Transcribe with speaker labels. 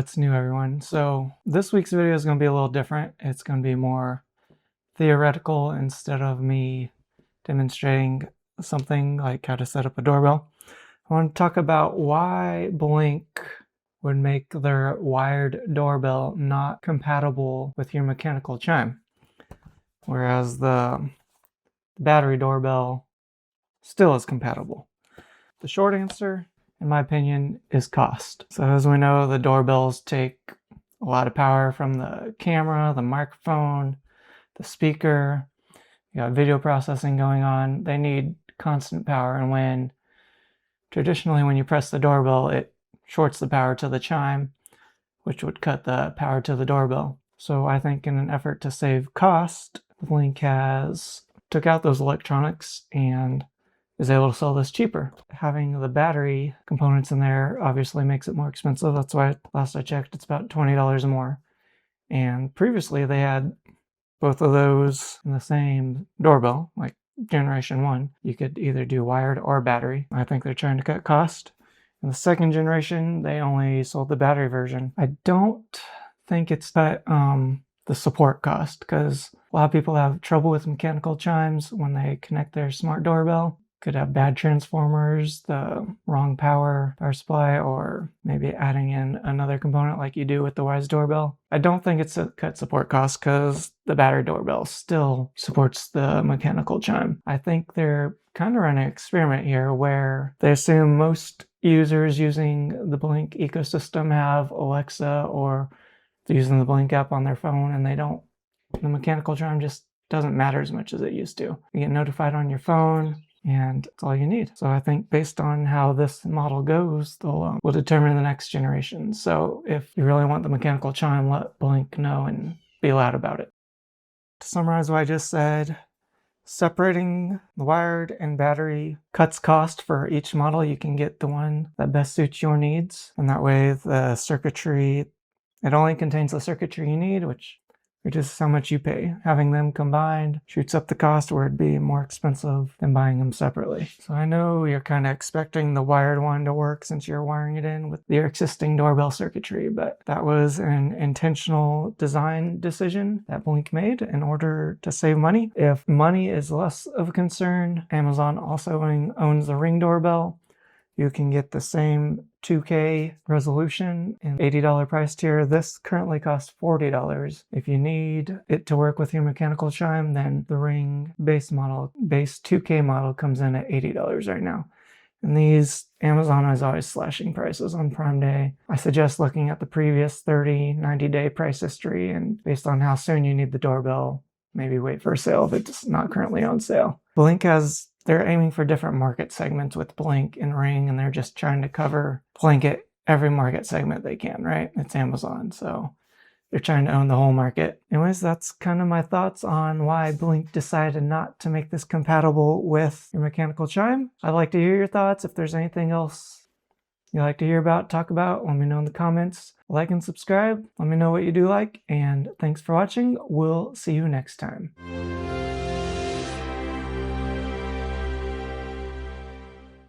Speaker 1: what's new, everyone? So this week's video is going to be a little different. It's going to be more theoretical instead of me demonstrating something like how to set up a doorbell. I want to talk about why Blink would make their wired doorbell not compatible with your mechanical chime, whereas the battery doorbell still is compatible. The short answer, in my opinion, is cost. So as we know, the doorbells take a lot of power from the camera, the microphone, the speaker. You got video processing going on. They need constant power, and traditionally when you press the doorbell, it shorts the power to the chime, which would cut the power to the doorbell. So I think in an effort to save cost, Blink has took out those electronics and is able to sell this cheaper. Having the battery components in there obviously makes it more expensive. That's why last I checked, it's about $20 more. And previously they had both of those in the same doorbell, like generation 1. You could either do wired or battery. I think they're trying to cut cost. In the second generation, they only sold the battery version. I don't think it's cut the support cost, because a lot of people have trouble with mechanical chimes when they connect their smart doorbell. Could have bad transformers, the wrong power supply, or maybe adding in another component like you do with the Wise doorbell. I don't think it's a cut support cost because the battery doorbell still supports the mechanical chime. I think they're kind of running an experiment here where they assume most users using the Blink ecosystem have Alexa or they're using the Blink app on their phone, and the mechanical chime just doesn't matter as much as it used to. You get notified on your phone, and that's all you need. So I think based on how this model goes, will determine the next generation. So if you really want the mechanical chime, let Blink know and be loud about it. To summarize what I just said, separating the wired and battery cuts cost for each model. You can get the one that best suits your needs, and that way the circuitry, it only contains the circuitry you need, which is how much you pay. Having them combined shoots up the cost where it'd be more expensive than buying them separately. So I know you're kind of expecting the wired one to work since you're wiring it in with your existing doorbell circuitry, but that was an intentional design decision that Blink made in order to save money. If money is less of a concern, Amazon also owns the Ring doorbell. You can get the same 2K resolution in $80 price tier. This currently costs $40. If you need it to work with your mechanical chime, then the Ring base 2K model comes in at $80 right now. And these, Amazon is always slashing prices on Prime Day. I suggest looking at the previous 30, 90-day price history, and based on how soon you need the doorbell, maybe wait for a sale if it's not currently on sale. They're aiming for different market segments with Blink and Ring, and they're just trying to blanket every market segment they can, right? It's Amazon, so they're trying to own the whole market. Anyways, that's kind of my thoughts on why Blink decided not to make this compatible with your mechanical chime. I'd like to hear your thoughts. If there's anything else you'd like to talk about, let me know in the comments. Like and subscribe. Let me know what you do like, and thanks for watching. We'll see you next time.